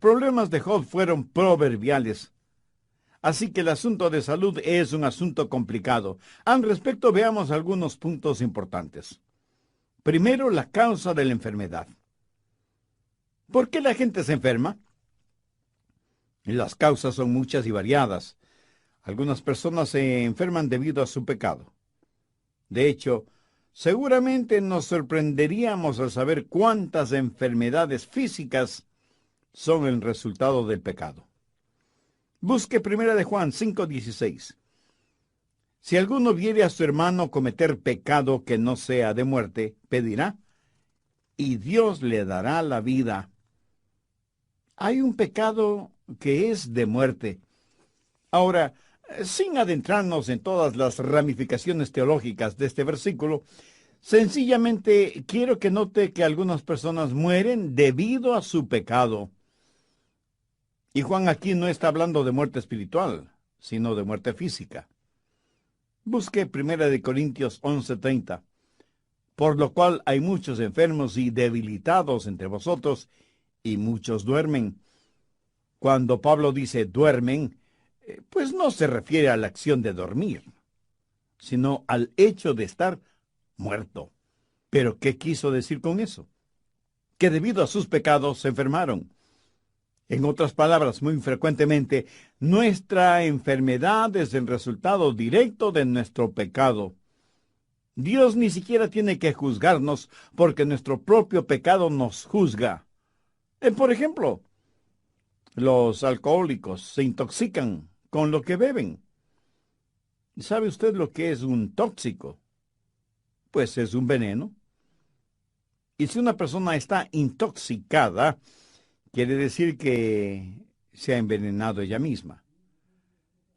problemas de Job fueron proverbiales. Así que el asunto de salud es un asunto complicado. Al respecto, veamos algunos puntos importantes. Primero, la causa de la enfermedad. ¿Por qué la gente se enferma? Las causas son muchas y variadas. Algunas personas se enferman debido a su pecado. De hecho, seguramente nos sorprenderíamos al saber cuántas enfermedades físicas son el resultado del pecado. Busque 1 de Juan 5:16. Si alguno viere a su hermano cometer pecado que no sea de muerte, pedirá, y Dios le dará la vida. Hay un pecado que es de muerte. Ahora, sin adentrarnos en todas las ramificaciones teológicas de este versículo, sencillamente quiero que note que algunas personas mueren debido a su pecado. Y Juan aquí no está hablando de muerte espiritual, sino de muerte física. Busque 1 Corintios 11:30. Por lo cual hay muchos enfermos y debilitados entre vosotros, y muchos duermen. Cuando Pablo dice duermen, pues no se refiere a la acción de dormir, sino al hecho de estar muerto. ¿Pero qué quiso decir con eso? Que debido a sus pecados se enfermaron. En otras palabras, muy frecuentemente, nuestra enfermedad es el resultado directo de nuestro pecado. Dios ni siquiera tiene que juzgarnos porque nuestro propio pecado nos juzga. Por ejemplo, los alcohólicos se intoxican con lo que beben. ¿Sabe usted lo que es un tóxico? Pues es un veneno. Y si una persona está intoxicada, quiere decir que se ha envenenado ella misma.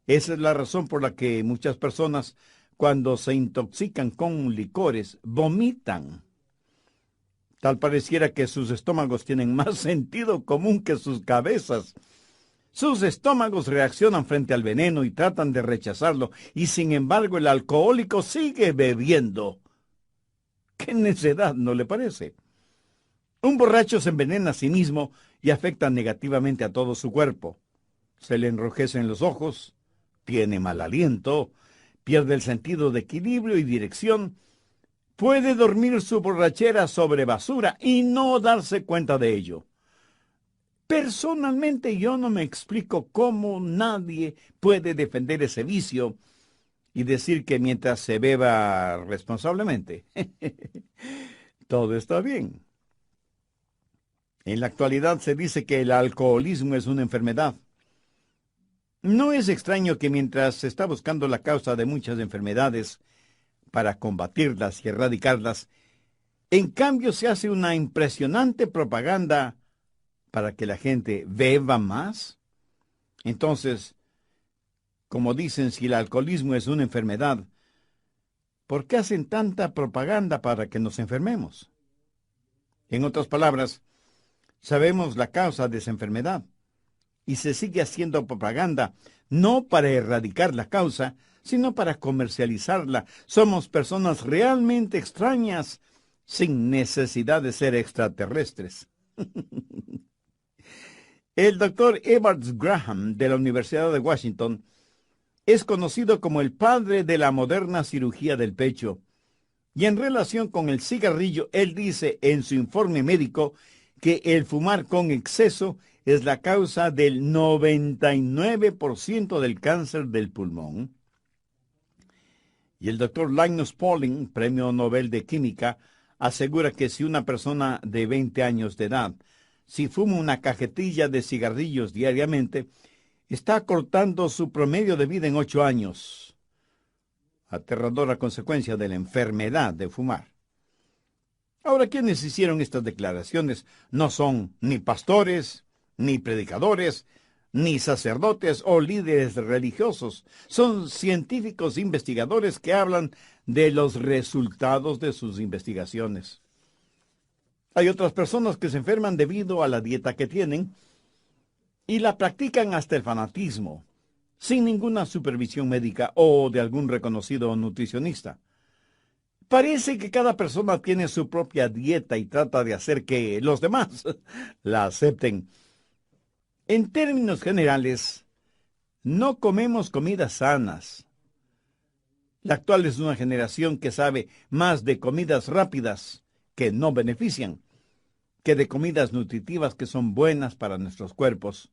Esa es la razón por la que muchas personas, cuando se intoxican con licores, vomitan. Tal pareciera que sus estómagos tienen más sentido común que sus cabezas. Sus estómagos reaccionan frente al veneno y tratan de rechazarlo, y sin embargo el alcohólico sigue bebiendo. ¡Qué necedad! ¿No le parece? Un borracho se envenena a sí mismo y afecta negativamente a todo su cuerpo. Se le enrojecen los ojos, tiene mal aliento, pierde el sentido de equilibrio y dirección, puede dormir su borrachera sobre basura y no darse cuenta de ello. Personalmente yo no me explico cómo nadie puede defender ese vicio y decir que mientras se beba responsablemente, todo está bien. En la actualidad se dice que el alcoholismo es una enfermedad. No es extraño que mientras se está buscando la causa de muchas enfermedades para combatirlas y erradicarlas, en cambio se hace una impresionante propaganda para que la gente beba más. Entonces, como dicen, si el alcoholismo es una enfermedad, ¿por qué hacen tanta propaganda para que nos enfermemos? En otras palabras, sabemos la causa de esa enfermedad y se sigue haciendo propaganda, no para erradicar la causa, sino para comercializarla. Somos personas realmente extrañas, sin necesidad de ser extraterrestres. El doctor Edwards Graham, de la Universidad de Washington, es conocido como el padre de la moderna cirugía del pecho. Y en relación con el cigarrillo, él dice en su informe médico que el fumar con exceso es la causa del 99% del cáncer del pulmón. Y el doctor Linus Pauling, premio Nobel de Química, asegura que si una persona de 20 años de edad, si fuma una cajetilla de cigarrillos diariamente, está cortando su promedio de vida en 8 años. Aterradora consecuencia de la enfermedad de fumar. Ahora, quienes hicieron estas declaraciones no son ni pastores, ni predicadores, ni sacerdotes o líderes religiosos. Son científicos investigadores que hablan de los resultados de sus investigaciones. Hay otras personas que se enferman debido a la dieta que tienen y la practican hasta el fanatismo, sin ninguna supervisión médica o de algún reconocido nutricionista. Parece que cada persona tiene su propia dieta y trata de hacer que los demás la acepten. En términos generales, no comemos comidas sanas. La actual es una generación que sabe más de comidas rápidas que no benefician, que de comidas nutritivas que son buenas para nuestros cuerpos.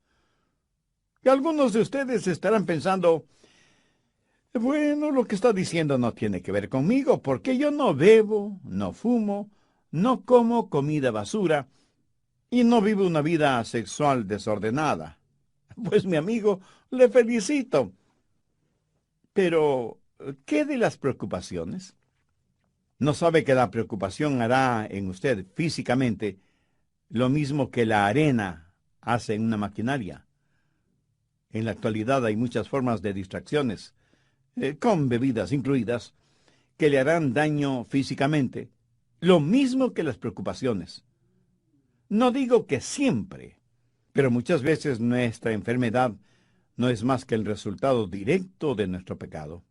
Y algunos de ustedes estarán pensando, bueno, lo que está diciendo no tiene que ver conmigo, porque yo no bebo, no fumo, no como comida basura y no vivo una vida sexual desordenada. Pues mi amigo, le felicito. Pero, ¿qué de las preocupaciones? ¿No sabe que la preocupación hará en usted físicamente lo mismo que la arena hace en una maquinaria? En la actualidad hay muchas formas de distracciones, con bebidas incluidas, que le harán daño físicamente, lo mismo que las preocupaciones. No digo que siempre, pero muchas veces nuestra enfermedad no es más que el resultado directo de nuestro pecado.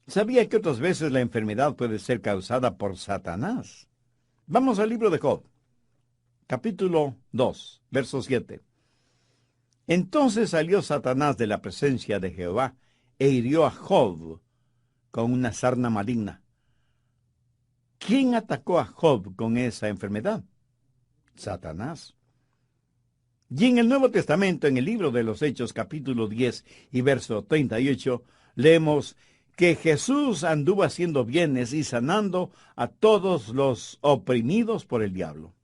¿Sabía que otras veces la enfermedad puede ser causada por Satanás? Vamos al libro de Job, capítulo 2, verso 7. Entonces salió Satanás de la presencia de Jehová e hirió a Job con una sarna maligna. ¿Quién atacó a Job con esa enfermedad? Satanás. Y en el Nuevo Testamento, en el libro de los Hechos, capítulo 10 y verso 38, leemos que Jesús anduvo haciendo bienes y sanando a todos los oprimidos por el diablo.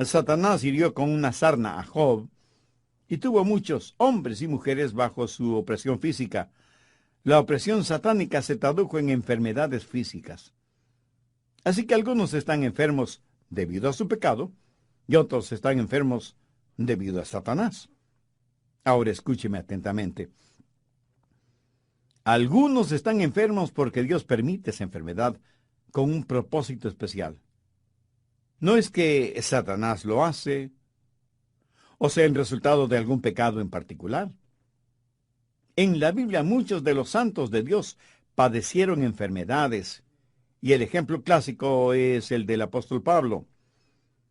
Satanás hirió con una sarna a Job y tuvo muchos hombres y mujeres bajo su opresión física. La opresión satánica se tradujo en enfermedades físicas. Así que algunos están enfermos debido a su pecado y otros están enfermos debido a Satanás. Ahora escúcheme atentamente. Algunos están enfermos porque Dios permite esa enfermedad con un propósito especial. No es que Satanás lo hace, o sea, el resultado de algún pecado en particular. En la Biblia muchos de los santos de Dios padecieron enfermedades, y el ejemplo clásico es el del apóstol Pablo.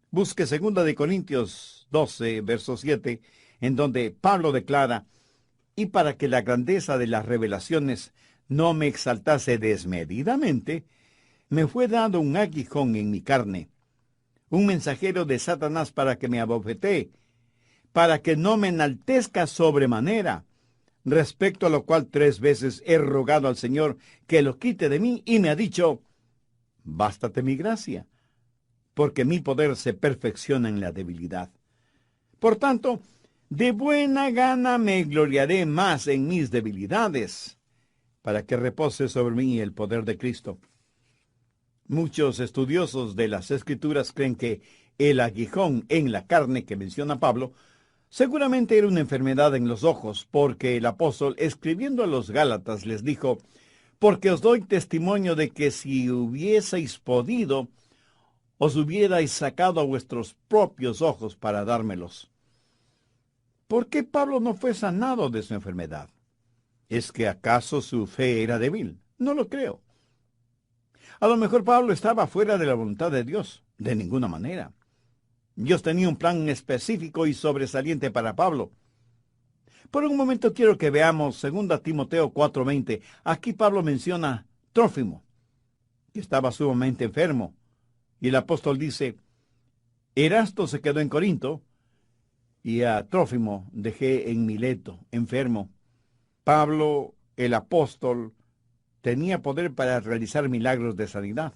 Busque 2 de Corintios 12, verso 7, en donde Pablo declara, y para que la grandeza de las revelaciones no me exaltase desmedidamente, me fue dado un aguijón en mi carne, un mensajero de Satanás para que me abofetee, para que no me enaltezca sobremanera, respecto a lo cual 3 veces he rogado al Señor que lo quite de mí, y me ha dicho, bástate mi gracia, porque mi poder se perfecciona en la debilidad. Por tanto, de buena gana me gloriaré más en mis debilidades, para que repose sobre mí el poder de Cristo. Muchos estudiosos de las Escrituras creen que el aguijón en la carne que menciona Pablo seguramente era una enfermedad en los ojos, porque el apóstol, escribiendo a los Gálatas, les dijo, porque os doy testimonio de que si hubieseis podido, os hubierais sacado a vuestros propios ojos para dármelos. ¿Por qué Pablo no fue sanado de su enfermedad? ¿Es que acaso su fe era débil? No lo creo. A lo mejor Pablo estaba fuera de la voluntad de Dios. De ninguna manera. Dios tenía un plan específico y sobresaliente para Pablo. Por un momento quiero que veamos 2 Timoteo 4:20. Aquí Pablo menciona Trófimo, que estaba sumamente enfermo. Y el apóstol dice, Erasto se quedó en Corinto, y a Trófimo dejé en Mileto, enfermo. Pablo, el apóstol, tenía poder para realizar milagros de sanidad.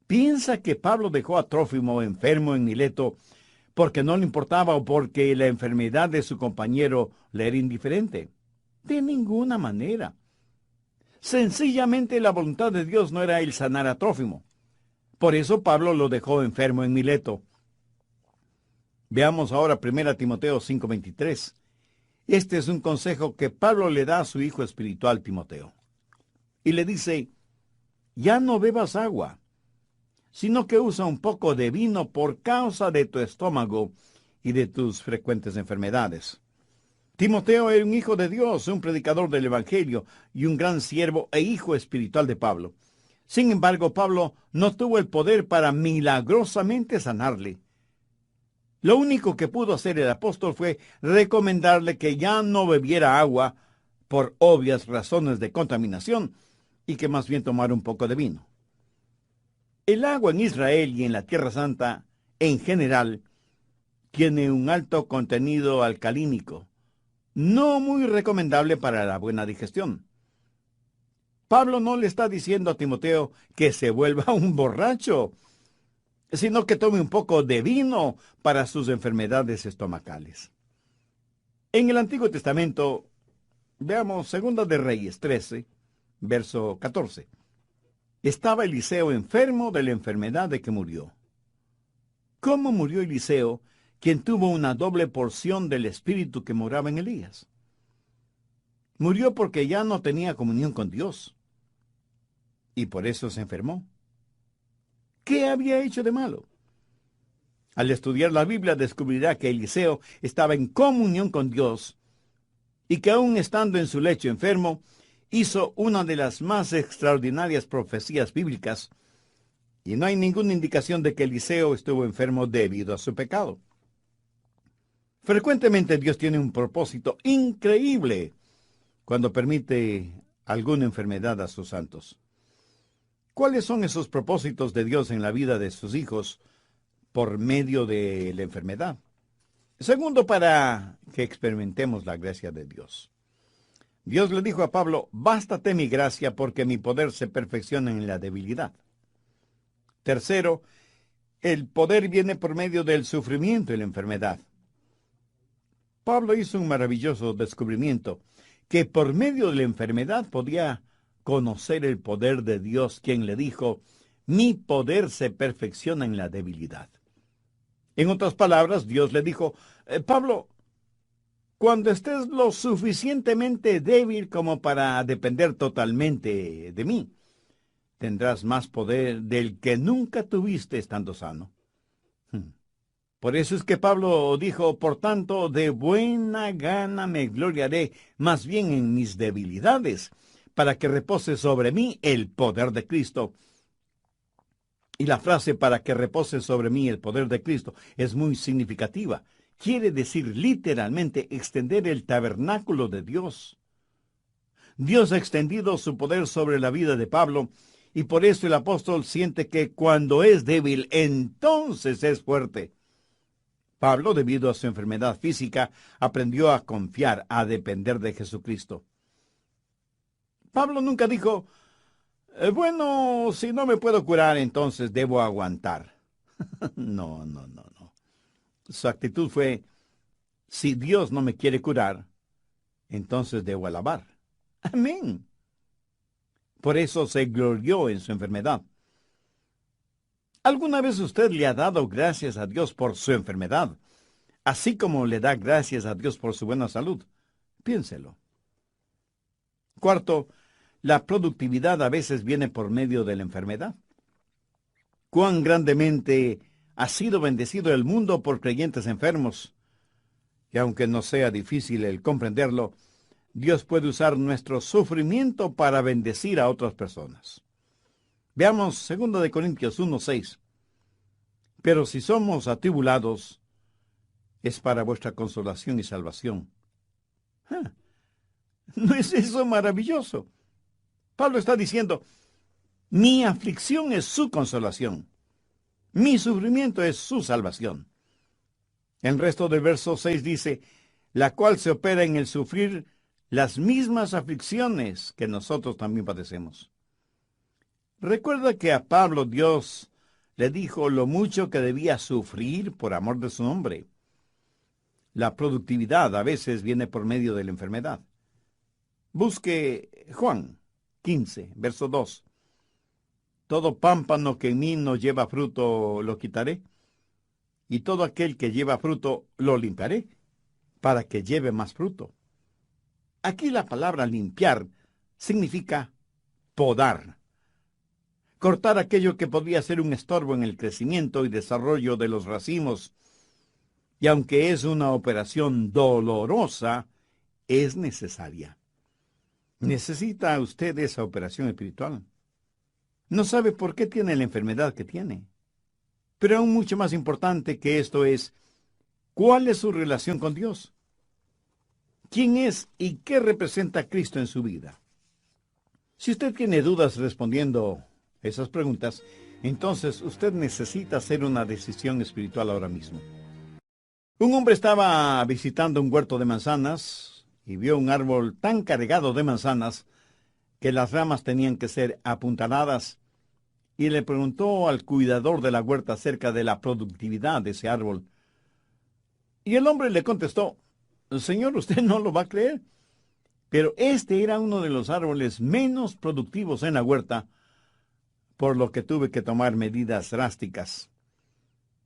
¿Piensa que Pablo dejó a Trófimo enfermo en Mileto porque no le importaba o porque la enfermedad de su compañero le era indiferente? De ninguna manera. Sencillamente la voluntad de Dios no era el sanar a Trófimo. Por eso Pablo lo dejó enfermo en Mileto. Veamos ahora 1 Timoteo 5:23. Este es un consejo que Pablo le da a su hijo espiritual Timoteo. Y le dice, ya no bebas agua, sino que usa un poco de vino por causa de tu estómago y de tus frecuentes enfermedades. Timoteo era un hijo de Dios, un predicador del Evangelio y un gran siervo e hijo espiritual de Pablo. Sin embargo, Pablo no tuvo el poder para milagrosamente sanarle. Lo único que pudo hacer el apóstol fue recomendarle que ya no bebiera agua por obvias razones de contaminación y que más bien tomara un poco de vino. El agua en Israel y en la Tierra Santa, en general, tiene un alto contenido alcalínico, no muy recomendable para la buena digestión. Pablo no le está diciendo a Timoteo que se vuelva un borracho, sino que tome un poco de vino para sus enfermedades estomacales. En el Antiguo Testamento, veamos 2 de Reyes 13, verso 14. Estaba Eliseo enfermo de la enfermedad de que murió. ¿Cómo murió Eliseo, quien tuvo una doble porción del espíritu que moraba en Elías? Murió porque ya no tenía comunión con Dios, y por eso se enfermó. ¿Qué había hecho de malo? Al estudiar la Biblia descubrirá que Eliseo estaba en comunión con Dios y que aún estando en su lecho enfermo, hizo una de las más extraordinarias profecías bíblicas, y no hay ninguna indicación de que Eliseo estuvo enfermo debido a su pecado. Frecuentemente Dios tiene un propósito increíble cuando permite alguna enfermedad a sus santos. ¿Cuáles son esos propósitos de Dios en la vida de sus hijos por medio de la enfermedad? Segundo, para que experimentemos la gracia de Dios. Dios le dijo a Pablo: bástate mi gracia, porque mi poder se perfecciona en la debilidad. Tercero, el poder viene por medio del sufrimiento y la enfermedad. Pablo hizo un maravilloso descubrimiento, que por medio de la enfermedad podía conocer el poder de Dios, quien le dijo: mi poder se perfecciona en la debilidad. En otras palabras, Dios le dijo: Pablo, cuando estés lo suficientemente débil como para depender totalmente de mí, tendrás más poder del que nunca tuviste estando sano. Por eso es que Pablo dijo: por tanto, de buena gana me gloriaré más bien en mis debilidades, para que repose sobre mí el poder de Cristo. Y la frase "para que repose sobre mí el poder de Cristo" es muy significativa. Quiere decir literalmente extender el tabernáculo de Dios. Dios ha extendido su poder sobre la vida de Pablo, y por eso el apóstol siente que cuando es débil, entonces es fuerte. Pablo, debido a su enfermedad física, aprendió a confiar, a depender de Jesucristo. Pablo nunca dijo: bueno, si no me puedo curar, entonces debo aguantar. No. Su actitud fue: si Dios no me quiere curar, entonces debo alabar. Amén. Por eso se glorió en su enfermedad. ¿Alguna vez usted le ha dado gracias a Dios por su enfermedad, así como le da gracias a Dios por su buena salud? Piénselo. Cuarto, la productividad a veces viene por medio de la enfermedad. Cuán grandemente ha sido bendecido el mundo por creyentes enfermos. Y aunque no sea difícil el comprenderlo, Dios puede usar nuestro sufrimiento para bendecir a otras personas. Veamos 2 de Corintios 1:6. Pero si somos atribulados, es para vuestra consolación y salvación. Ah, ¿no es eso maravilloso? Pablo está diciendo: mi aflicción es su consolación. Mi sufrimiento es su salvación. El resto del verso 6 dice: la cual se opera en el sufrir las mismas aflicciones que nosotros también padecemos. Recuerda que a Pablo Dios le dijo lo mucho que debía sufrir por amor de su nombre. La productividad a veces viene por medio de la enfermedad. Busque Juan 15, verso 2. Todo pámpano que en mí no lleva fruto lo quitaré, y todo aquel que lleva fruto lo limpiaré, para que lleve más fruto. Aquí la palabra limpiar significa podar. Cortar aquello que podría ser un estorbo en el crecimiento y desarrollo de los racimos. Y aunque es una operación dolorosa, es necesaria. ¿Necesita usted esa operación espiritual? No sabe por qué tiene la enfermedad que tiene. Pero aún mucho más importante que esto es: ¿Cuál es su relación con Dios? ¿Quién es y qué representa Cristo en su vida? Si usted tiene dudas respondiendo esas preguntas, entonces usted necesita hacer una decisión espiritual ahora mismo. Un hombre estaba visitando un huerto de manzanas y vio un árbol tan cargado de manzanas que las ramas tenían que ser apuntaladas, y le preguntó al cuidador de la huerta acerca de la productividad de ese árbol. Y el hombre le contestó: Señor, usted no lo va a creer, pero este era uno de los árboles menos productivos en la huerta, por lo que tuve que tomar medidas drásticas.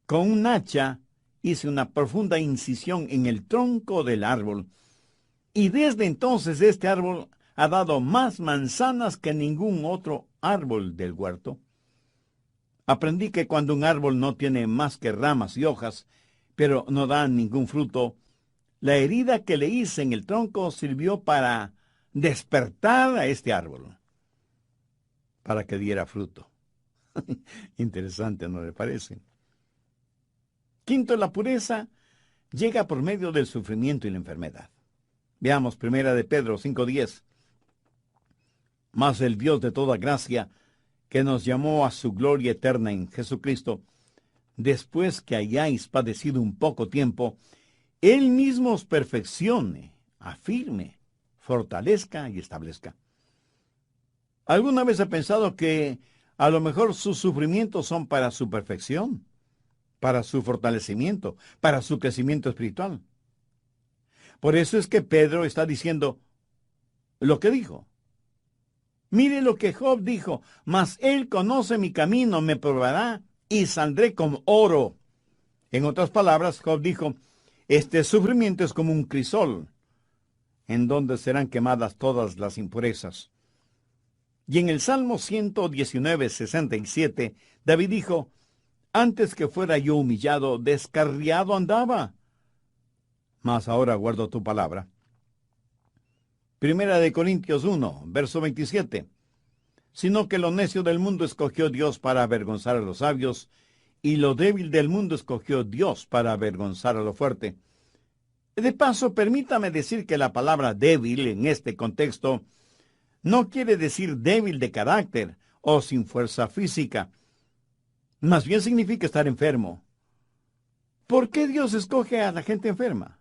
Con un hacha hice una profunda incisión en el tronco del árbol, y desde entonces este árbol ha dado más manzanas que ningún otro árbol del huerto. Aprendí que cuando un árbol no tiene más que ramas y hojas, pero no da ningún fruto, la herida que le hice en el tronco sirvió para despertar a este árbol, para que diera fruto. Interesante, ¿no le parece? Quinto, la pureza llega por medio del sufrimiento y la enfermedad. Veamos primera de Pedro 5:10. Mas el Dios de toda gracia, que nos llamó a su gloria eterna en Jesucristo, después que hayáis padecido un poco tiempo, Él mismo os perfeccione, afirme, fortalezca y establezca. ¿Alguna vez ha pensado que a lo mejor sus sufrimientos son para su perfección, para su fortalecimiento, para su crecimiento espiritual? Por eso es que Pedro está diciendo lo que dijo. Mire lo que Job dijo: mas él conoce mi camino, me probará y saldré como oro. En otras palabras, Job dijo: este sufrimiento es como un crisol, en donde serán quemadas todas las impurezas. Y en el Salmo 119:67, David dijo: antes que fuera yo humillado, descarriado andaba, mas ahora guardo tu palabra. Primera de Corintios 1, verso 27. Sino que lo necio del mundo escogió Dios para avergonzar a los sabios, y lo débil del mundo escogió Dios para avergonzar a lo fuerte. De paso, permítame decir que la palabra débil en este contexto no quiere decir débil de carácter o sin fuerza física. Más bien significa estar enfermo. ¿Por qué Dios escoge a la gente enferma?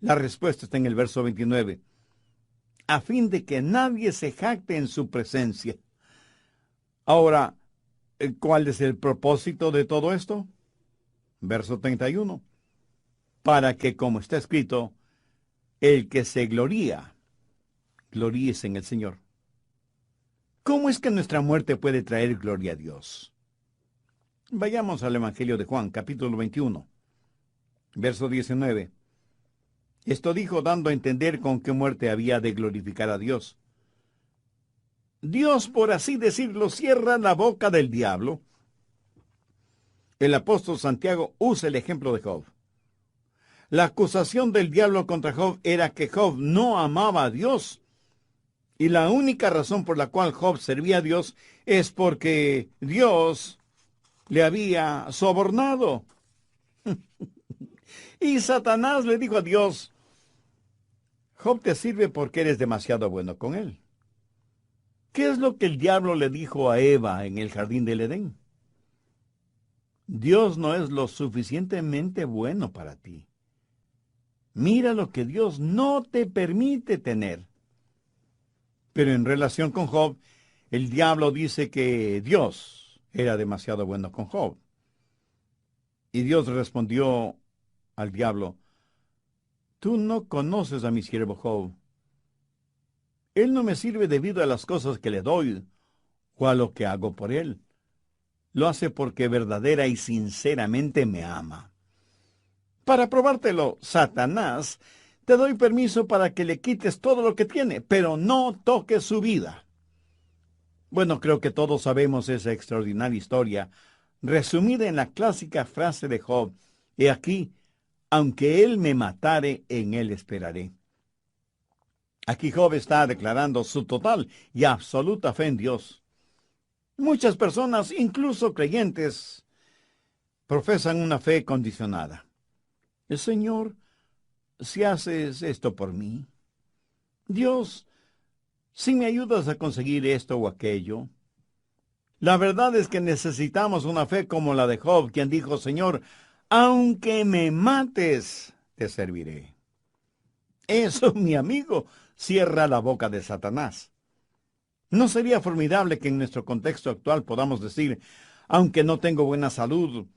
La respuesta está en el verso 29. A fin de que nadie se jacte en su presencia. Ahora, ¿cuál es el propósito de todo esto? Verso 31. Para que, como está escrito, el que se gloría, gloríese en el Señor. ¿Cómo es que nuestra muerte puede traer gloria a Dios? Vayamos al Evangelio de Juan, capítulo 21, verso 19. Esto dijo dando a entender con qué muerte había de glorificar a Dios. Dios, por así decirlo, cierra la boca del diablo. El apóstol Santiago usa el ejemplo de Job. La acusación del diablo contra Job era que Job no amaba a Dios. Y la única razón por la cual Job servía a Dios es porque Dios le había sobornado. Y Satanás le dijo a Dios: Job te sirve porque eres demasiado bueno con él. ¿Qué es lo que el diablo le dijo a Eva en el jardín del Edén? Dios no es lo suficientemente bueno para ti. Mira lo que Dios no te permite tener. Pero en relación con Job, el diablo dice que Dios era demasiado bueno con Job. Y Dios respondió al diablo: tú no conoces a mi siervo Job. Él no me sirve debido a las cosas que le doy o a lo que hago por él. Lo hace porque verdadera y sinceramente me ama. Para probártelo, Satanás, te doy permiso para que le quites todo lo que tiene, pero no toques su vida. Bueno, creo que todos sabemos esa extraordinaria historia, resumida en la clásica frase de Job: he aquí, aunque él me matare, en él esperaré. Aquí Job está declarando su total y absoluta fe en Dios. Muchas personas, incluso creyentes, profesan una fe condicionada. Señor, si haces esto por mí, Dios, si me ayudas a conseguir esto o aquello. La verdad es que necesitamos una fe como la de Job, quien dijo, Señor, aunque me mates, te serviré. Eso, mi amigo, cierra la boca de Satanás. ¿No sería formidable que en nuestro contexto actual podamos decir, aunque no tengo buena salud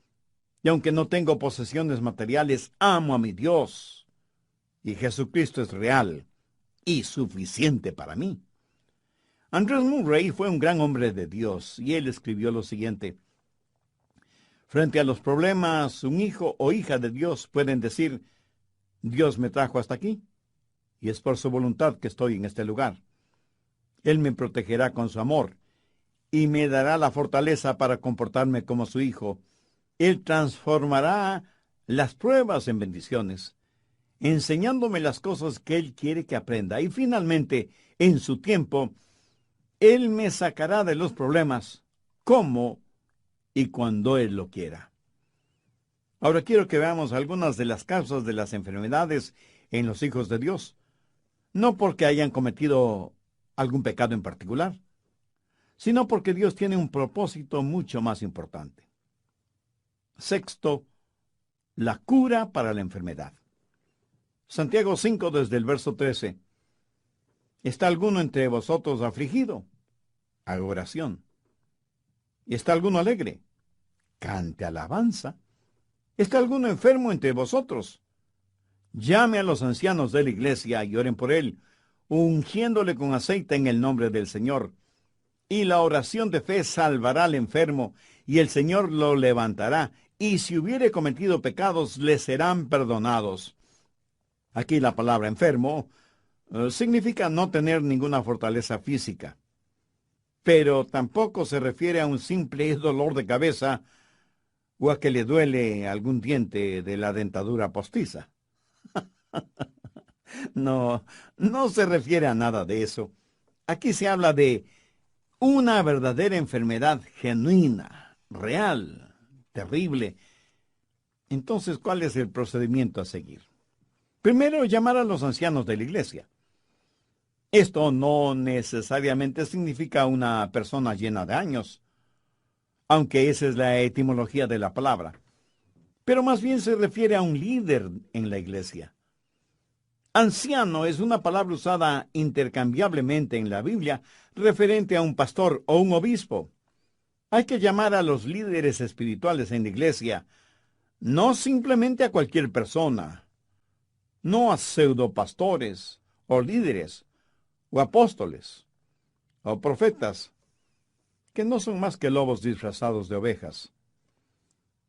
y aunque no tengo posesiones materiales, amo a mi Dios y Jesucristo es real y suficiente para mí? Andrés Murray fue un gran hombre de Dios y él escribió lo siguiente: frente a los problemas, un hijo o hija de Dios pueden decir, Dios me trajo hasta aquí y es por su voluntad que estoy en este lugar. Él me protegerá con su amor y me dará la fortaleza para comportarme como su hijo. Él transformará las pruebas en bendiciones, enseñándome las cosas que Él quiere que aprenda. Y finalmente, en su tiempo, Él me sacará de los problemas, como y cuando Él lo quiera. Ahora quiero que veamos algunas de las causas de las enfermedades en los hijos de Dios. No porque hayan cometido algún pecado en particular, sino porque Dios tiene un propósito mucho más importante. Sexto, la cura para la enfermedad. Santiago 5, desde el verso 13. ¿Está alguno entre vosotros afligido? Haga oración. ¿Está alguno alegre? Cante alabanza. ¿Está alguno enfermo entre vosotros? Llame a los ancianos de la iglesia y oren por él, ungiéndole con aceite en el nombre del Señor. Y la oración de fe salvará al enfermo, y el Señor lo levantará, y si hubiere cometido pecados, le serán perdonados. Aquí la palabra enfermo significa no tener ninguna fortaleza física, pero tampoco se refiere a un simple dolor de cabeza o a que le duele algún diente de la dentadura postiza. No, no se refiere a nada de eso. Aquí se habla de una verdadera enfermedad genuina, real, terrible. Entonces, ¿cuál es el procedimiento a seguir? Primero, llamar a los ancianos de la iglesia. Esto no necesariamente significa una persona llena de años, aunque esa es la etimología de la palabra, pero más bien se refiere a un líder en la iglesia. Anciano es una palabra usada intercambiablemente en la Biblia referente a un pastor o un obispo. Hay que llamar a los líderes espirituales en la iglesia, no simplemente a cualquier persona, no a pseudopastores o líderes o apóstoles o profetas, que no son más que lobos disfrazados de ovejas.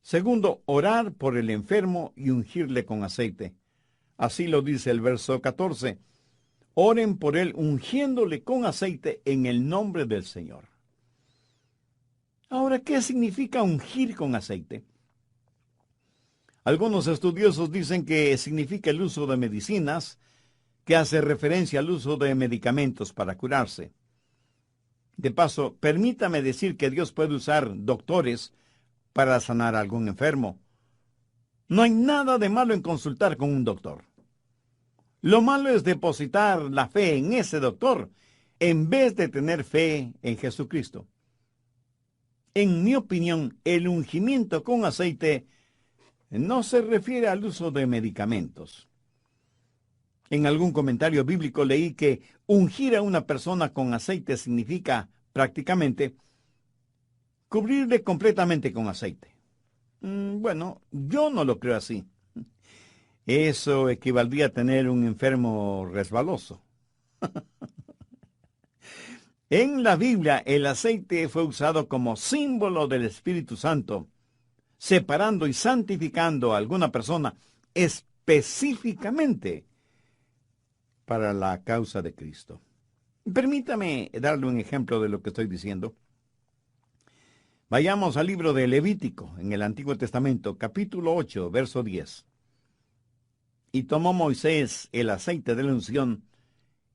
Segundo, orar por el enfermo y ungirle con aceite. Así lo dice el verso 14. Oren por él ungiéndole con aceite en el nombre del Señor. Ahora, ¿qué significa ungir con aceite? Algunos estudiosos dicen que significa el uso de medicinas, que hace referencia al uso de medicamentos para curarse. De paso, permítame decir que Dios puede usar doctores para sanar a algún enfermo. No hay nada de malo en consultar con un doctor. Lo malo es depositar la fe en ese doctor en vez de tener fe en Jesucristo. En mi opinión, el ungimiento con aceite no se refiere al uso de medicamentos. En algún comentario bíblico leí que ungir a una persona con aceite significa, prácticamente, cubrirle completamente con aceite. Bueno, yo no lo creo así. Eso equivaldría a tener un enfermo resbaloso. En la Biblia, el aceite fue usado como símbolo del Espíritu Santo, separando y santificando a alguna persona específicamente para la causa de Cristo. Permítame darle un ejemplo de lo que estoy diciendo. Vayamos al libro de Levítico, en el Antiguo Testamento, capítulo 8, verso 10. Y tomó Moisés el aceite de la unción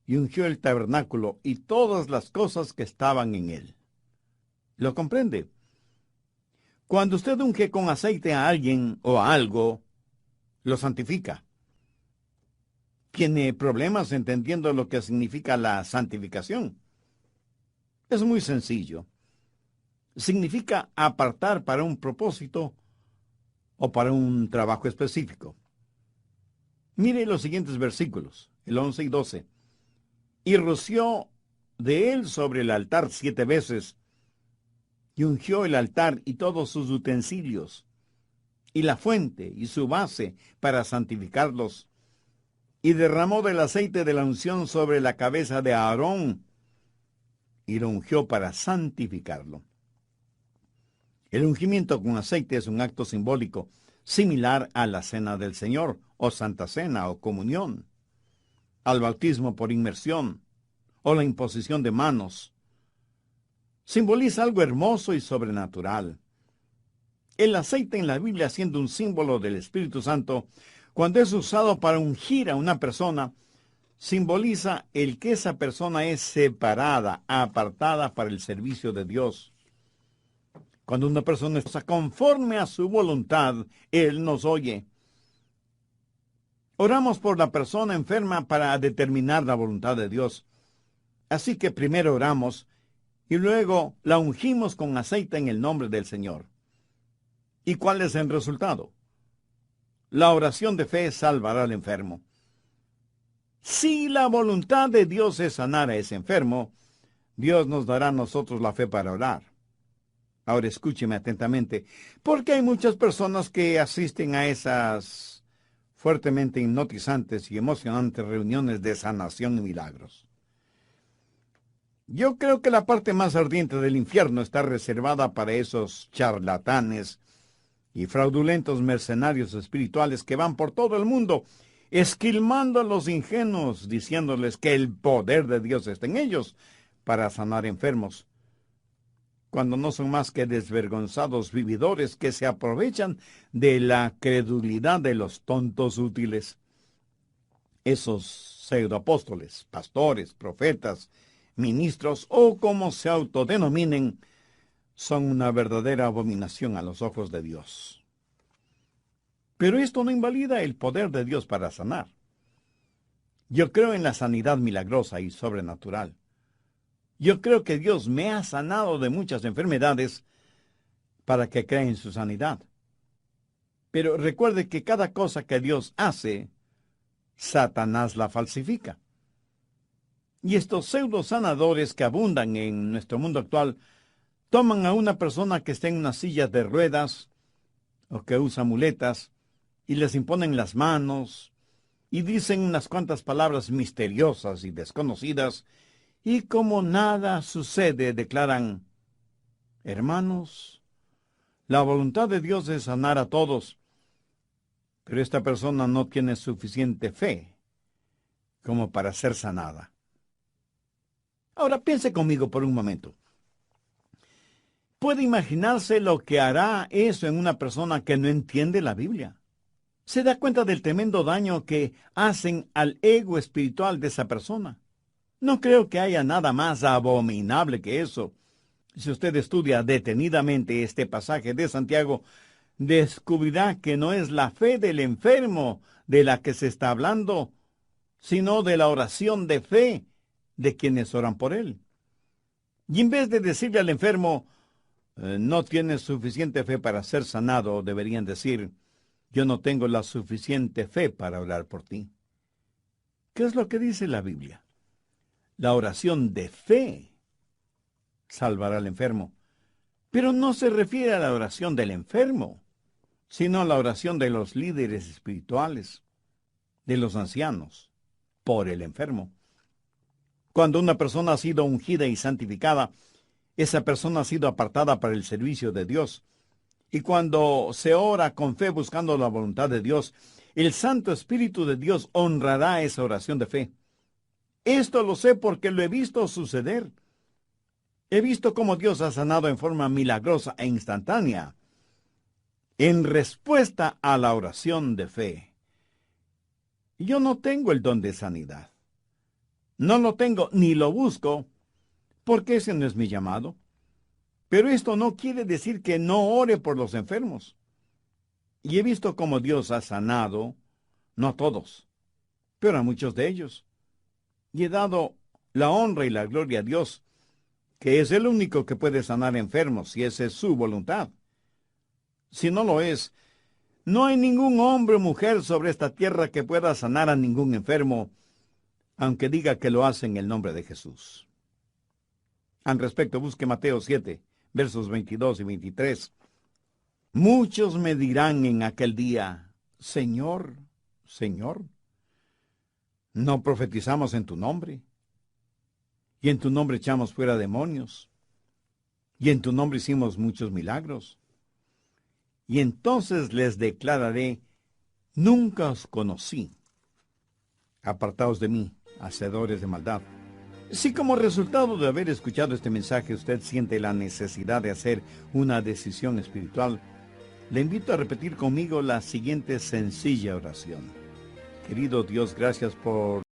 y ungió el tabernáculo y todas las cosas que estaban en él. ¿Lo comprende? Cuando usted unge con aceite a alguien o a algo, lo santifica. ¿Tiene problemas entendiendo lo que significa la santificación? Es muy sencillo. Significa apartar para un propósito o para un trabajo específico. Mire los siguientes versículos, el 11 y 12. Y roció de él sobre el altar 7 veces, y ungió el altar y todos sus utensilios, y la fuente y su base para santificarlos, y derramó del aceite de la unción sobre la cabeza de Aarón, y lo ungió para santificarlo. El ungimiento con aceite es un acto simbólico, similar a la cena del Señor, o Santa Cena, o comunión, al bautismo por inmersión, o la imposición de manos. Simboliza algo hermoso y sobrenatural. El aceite en la Biblia, siendo un símbolo del Espíritu Santo, cuando es usado para ungir a una persona, simboliza el que esa persona es separada, apartada para el servicio de Dios. Cuando una persona está conforme a su voluntad, Él nos oye. Oramos por la persona enferma para determinar la voluntad de Dios. Así que primero oramos y luego la ungimos con aceite en el nombre del Señor. ¿Y cuál es el resultado? La oración de fe salvará al enfermo. Si la voluntad de Dios es sanar a ese enfermo, Dios nos dará a nosotros la fe para orar. Ahora escúcheme atentamente, porque hay muchas personas que asisten a esas fuertemente hipnotizantes y emocionantes reuniones de sanación y milagros. Yo creo que la parte más ardiente del infierno está reservada para esos charlatanes y fraudulentos mercenarios espirituales que van por todo el mundo esquilmando a los ingenuos, diciéndoles que el poder de Dios está en ellos para sanar enfermos, cuando no son más que desvergonzados vividores que se aprovechan de la credulidad de los tontos útiles. Esos pseudoapóstoles, pastores, profetas, ministros o como se autodenominen, son una verdadera abominación a los ojos de Dios. Pero esto no invalida el poder de Dios para sanar. Yo creo en la sanidad milagrosa y sobrenatural. Yo creo que Dios me ha sanado de muchas enfermedades para que crea en su sanidad. Pero recuerde que cada cosa que Dios hace, Satanás la falsifica. Y estos pseudo sanadores que abundan en nuestro mundo actual toman a una persona que está en una silla de ruedas o que usa muletas y les imponen las manos y dicen unas cuantas palabras misteriosas y desconocidas y como nada sucede declaran: hermanos, la voluntad de Dios es sanar a todos, pero esta persona no tiene suficiente fe como para ser sanada. Ahora piense conmigo por un momento. ¿Puede imaginarse lo que hará eso en una persona que no entiende la Biblia? ¿Se da cuenta del tremendo daño que hacen al ego espiritual de esa persona? No creo que haya nada más abominable que eso. Si usted estudia detenidamente este pasaje de Santiago, descubrirá que no es la fe del enfermo de la que se está hablando, sino de la oración de fe de quienes oran por él. Y en vez de decirle al enfermo, no tienes suficiente fe para ser sanado, deberían decir, yo no tengo la suficiente fe para orar por ti. ¿Qué es lo que dice la Biblia? La oración de fe salvará al enfermo. Pero no se refiere a la oración del enfermo, sino a la oración de los líderes espirituales, de los ancianos, por el enfermo. Cuando una persona ha sido ungida y santificada, esa persona ha sido apartada para el servicio de Dios. Y cuando se ora con fe buscando la voluntad de Dios, el Santo Espíritu de Dios honrará esa oración de fe. Esto lo sé porque lo he visto suceder. He visto cómo Dios ha sanado en forma milagrosa e instantánea, en respuesta a la oración de fe. Yo no tengo el don de sanidad. No lo tengo ni lo busco, porque ese no es mi llamado. Pero esto no quiere decir que no ore por los enfermos. Y he visto cómo Dios ha sanado, no a todos, pero a muchos de ellos. Y he dado la honra y la gloria a Dios, que es el único que puede sanar enfermos, si esa es su voluntad. Si no lo es, no hay ningún hombre o mujer sobre esta tierra que pueda sanar a ningún enfermo, aunque diga que lo hace en el nombre de Jesús. Al respecto, busque Mateo 7, versos 22 y 23. Muchos me dirán en aquel día, Señor, Señor, ¿no profetizamos en tu nombre? Y en tu nombre echamos fuera demonios. Y en tu nombre hicimos muchos milagros. Y entonces les declararé, nunca os conocí. Apartaos de mí, hacedores de maldad. Si como resultado de haber escuchado este mensaje usted siente la necesidad de hacer una decisión espiritual, le invito a repetir conmigo la siguiente sencilla oración. Querido Dios, gracias por